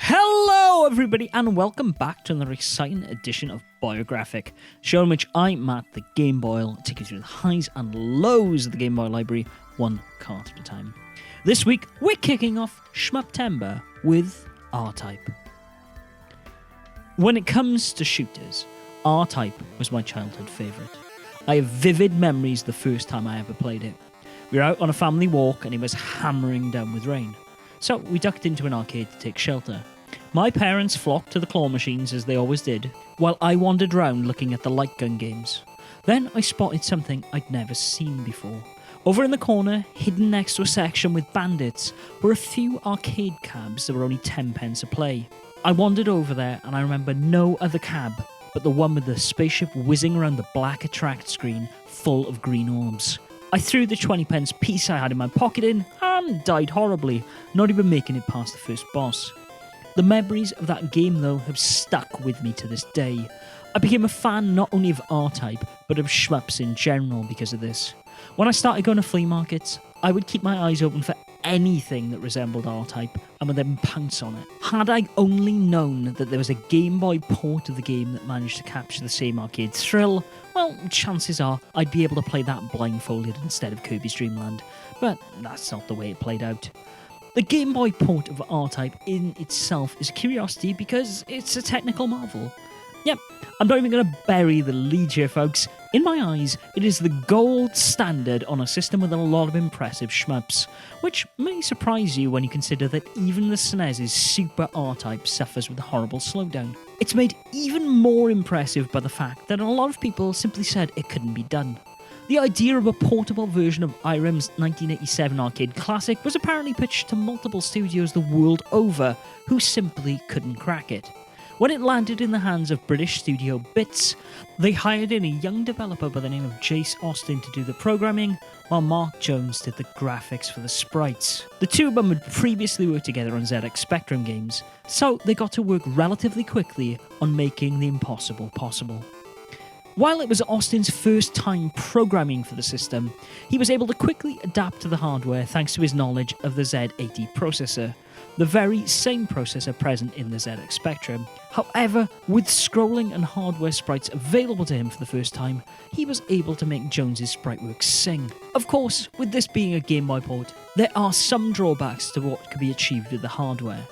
Hello everybody and welcome back to another exciting edition of Boyographic, show in which I, Matt the GameBoyle, take you through the highs and lows of the GameBoy library, one card at a time. This week, we're kicking off Shmuptember with RType. When it comes to shooters, RType was my childhood favourite. I have vivid memories the first time I ever played it. We were out on a family walk and it was hammering down with rain. So we ducked into an arcade to take shelter. My parents flocked to the claw machines as they always did, while I wandered round looking at the light gun games. Then I spotted something I'd never seen before. Over in the corner, hidden next to a section with bandits, were a few arcade cabs that were only 10p a play. I wandered over there and I remember no other cab but the one with the spaceship whizzing around the black attract screen full of green orbs. I threw the 20p piece I had in my pocket in and died horribly, not even making it past the first boss. The memories of that game though have stuck with me to this day. I became a fan not only of RType, but of shmups in general because of this. When I started going to flea markets, I would keep my eyes open for anything that resembled RType and would then pounce on it. Had I only known that there was a Game Boy port of the game that managed to capture the same arcade thrill, well, chances are I'd be able to play that blindfolded instead of Kirby's Dream Land, but that's not the way it played out. The Game Boy port of RType in itself is a curiosity because it's a technical marvel. Yep, I'm not even going to bury the lead here, folks. In my eyes, it is the gold standard on a system with a lot of impressive shmups, which may surprise you when you consider that even the SNES's Super RType suffers with a horrible slowdown. It's made even more impressive by the fact that a lot of people simply said it couldn't be done. The idea of a portable version of iRem's 1987 arcade classic was apparently pitched to multiple studios the world over, who simply couldn't crack it. When it landed in the hands of British studio Bits, they hired in a young developer by the name of Jace Austin to do the programming, while Mark Jones did the graphics for the sprites. The two of them had previously worked together on ZX Spectrum games, so they got to work relatively quickly on making the impossible possible. While it was Austin's first time programming for the system, he was able to quickly adapt to the hardware thanks to his knowledge of the Z80 processor, the very same processor present in the ZX Spectrum. However, with scrolling and hardware sprites available to him for the first time, he was able to make Jones's spriteworks sing. Of course, with this being a Game Boy port, there are some drawbacks to what could be achieved with the hardware.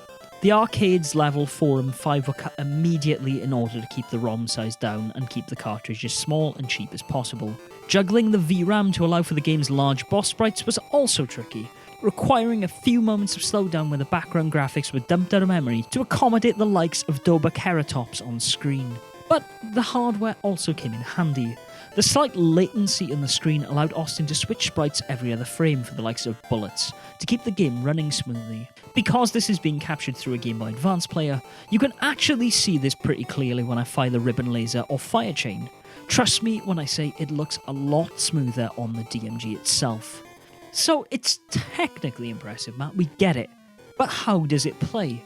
The arcade's level 4 and 5 were cut immediately in order to keep the ROM size down and keep the cartridge as small and cheap as possible. Juggling the VRAM to allow for the game's large boss sprites was also tricky, requiring a few moments of slowdown when the background graphics were dumped out of memory to accommodate the likes of Doberceratops on screen. But the hardware also came in handy. The slight latency in the screen allowed Austin to switch sprites every other frame for the likes of bullets, to keep the game running smoothly. Because this is being captured through a Game Boy Advance player, you can actually see this pretty clearly when I fire the ribbon laser or fire chain. Trust me when I say it looks a lot smoother on the DMG itself. So it's technically impressive, Matt, we get it. But how does it play?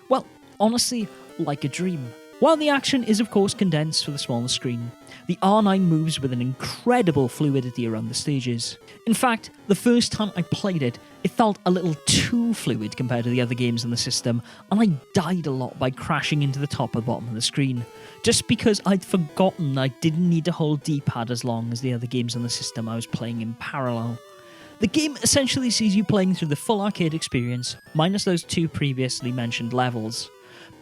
Well, honestly, like a dream. While the action is of course condensed for the smaller screen, the R9 moves with an incredible fluidity around the stages. In fact, the first time I played it, it felt a little too fluid compared to the other games in the system, and I died a lot by crashing into the top and bottom of the screen, just because I'd forgotten I didn't need to hold D-pad as long as the other games on the system I was playing in parallel. The game essentially sees you playing through the full arcade experience, minus those two previously mentioned levels.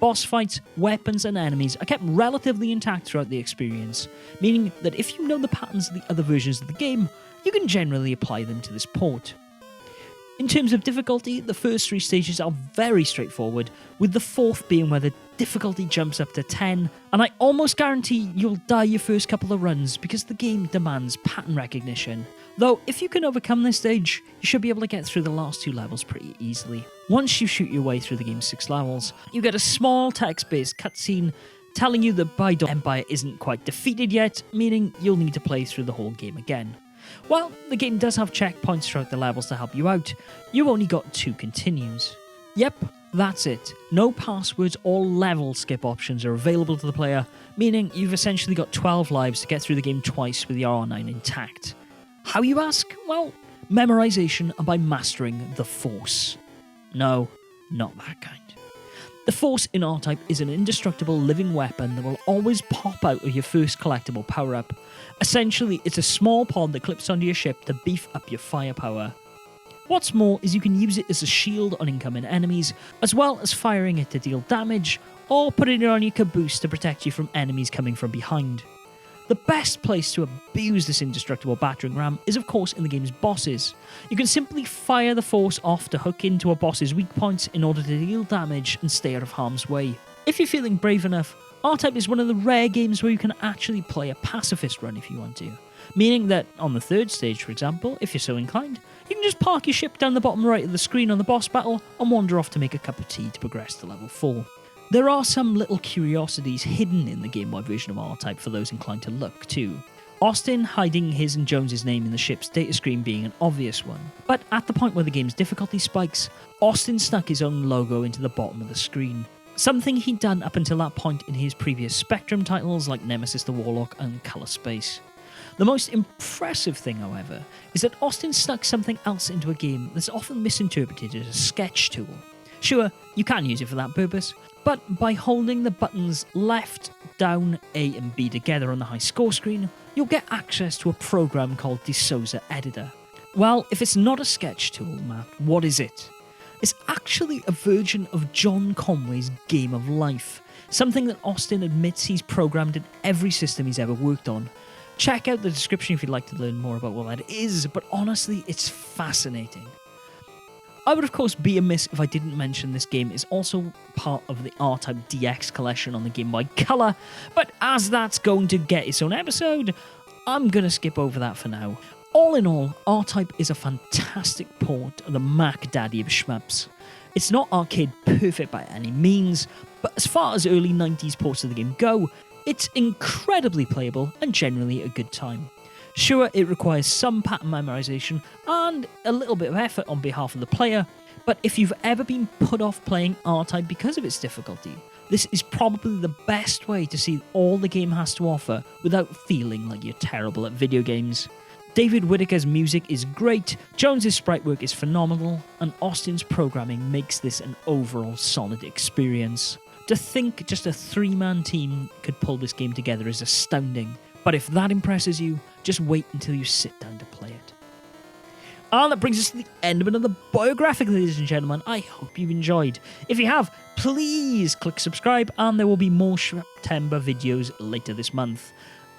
Boss fights, weapons and enemies are kept relatively intact throughout the experience, meaning that if you know the patterns of the other versions of the game, you can generally apply them to this port. In terms of difficulty, the first three stages are very straightforward, with the fourth being where the difficulty jumps up to 10, and I almost guarantee you'll die your first couple of runs because the game demands pattern recognition. Though, if you can overcome this stage, you should be able to get through the last two levels pretty easily. Once you shoot your way through the game's 6 levels, you get a small text-based cutscene telling you that Boyographic Empire isn't quite defeated yet, meaning you'll need to play through the whole game again. While the game does have checkpoints throughout the levels to help you out, you only got 2 continues. Yep, that's it. No passwords or level skip options are available to the player, meaning you've essentially got 12 lives to get through the game twice with your R9 intact. How, you ask? Well, memorization and by mastering the Force. No, not that kind. The Force in R-Type is an indestructible living weapon that will always pop out of your first collectible power-up. Essentially, it's a small pod that clips onto your ship to beef up your firepower. What's more is you can use it as a shield on incoming enemies, as well as firing it to deal damage, or putting it on your caboose to protect you from enemies coming from behind. The best place to abuse this indestructible battering ram is of course in the game's bosses. You can simply fire the Force off to hook into a boss's weak points in order to deal damage and stay out of harm's way. If you're feeling brave enough, R-Type is one of the rare games where you can actually play a pacifist run if you want to. Meaning that on the third stage, for example, if you're so inclined, you can just park your ship down the bottom right of the screen on the boss battle and wander off to make a cup of tea to progress to level 4. There are some little curiosities hidden in the GameBoy version of R-Type for those inclined to look too. Austin hiding his and Jones's name in the ship's data screen being an obvious one, but at the point where the game's difficulty spikes, Austin snuck his own logo into the bottom of the screen. Something he'd done up until that point in his previous Spectrum titles like Nemesis the Warlock and Color Space. The most impressive thing, however, is that Austin snuck something else into a game that's often misinterpreted as a sketch tool. Sure, you can use it for that purpose, but by holding the buttons left, down, A and B together on the high score screen, you'll get access to a program called DeSouza Editor. Well, if it's not a sketch tool, Matt, what is it? It's actually a version of John Conway's Game of Life, something that Austin admits he's programmed in every system he's ever worked on. Check out the description if you'd like to learn more about what that is, but honestly, it's fascinating. I would of course be amiss if I didn't mention this game is also part of the R-Type DX collection on the Game Boy Color, but as that's going to get its own episode, I'm going to skip over that for now. All in all, R-Type is a fantastic port of the Mac Daddy of shmups. It's not arcade perfect by any means, but as far as early 90s ports of the game go, it's incredibly playable and generally a good time. Sure, it requires some pattern memorization and a little bit of effort on behalf of the player, but if you've ever been put off playing R-Type because of its difficulty, this is probably the best way to see all the game has to offer without feeling like you're terrible at video games. David Whittaker's music is great, Jones's sprite work is phenomenal, and Austin's programming makes this an overall solid experience. To think just a 3-man team could pull this game together is astounding, but if that impresses you, just wait until you sit down to play it. And that brings us to the end of another Boyographic, ladies and gentlemen. I hope you've enjoyed. If you have, please click subscribe, and there will be more September videos later this month.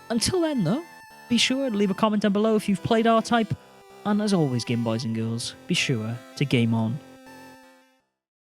Until then, though, be sure to leave a comment down below if you've played R-Type, and as always, Game Boys and Girls, be sure to game on.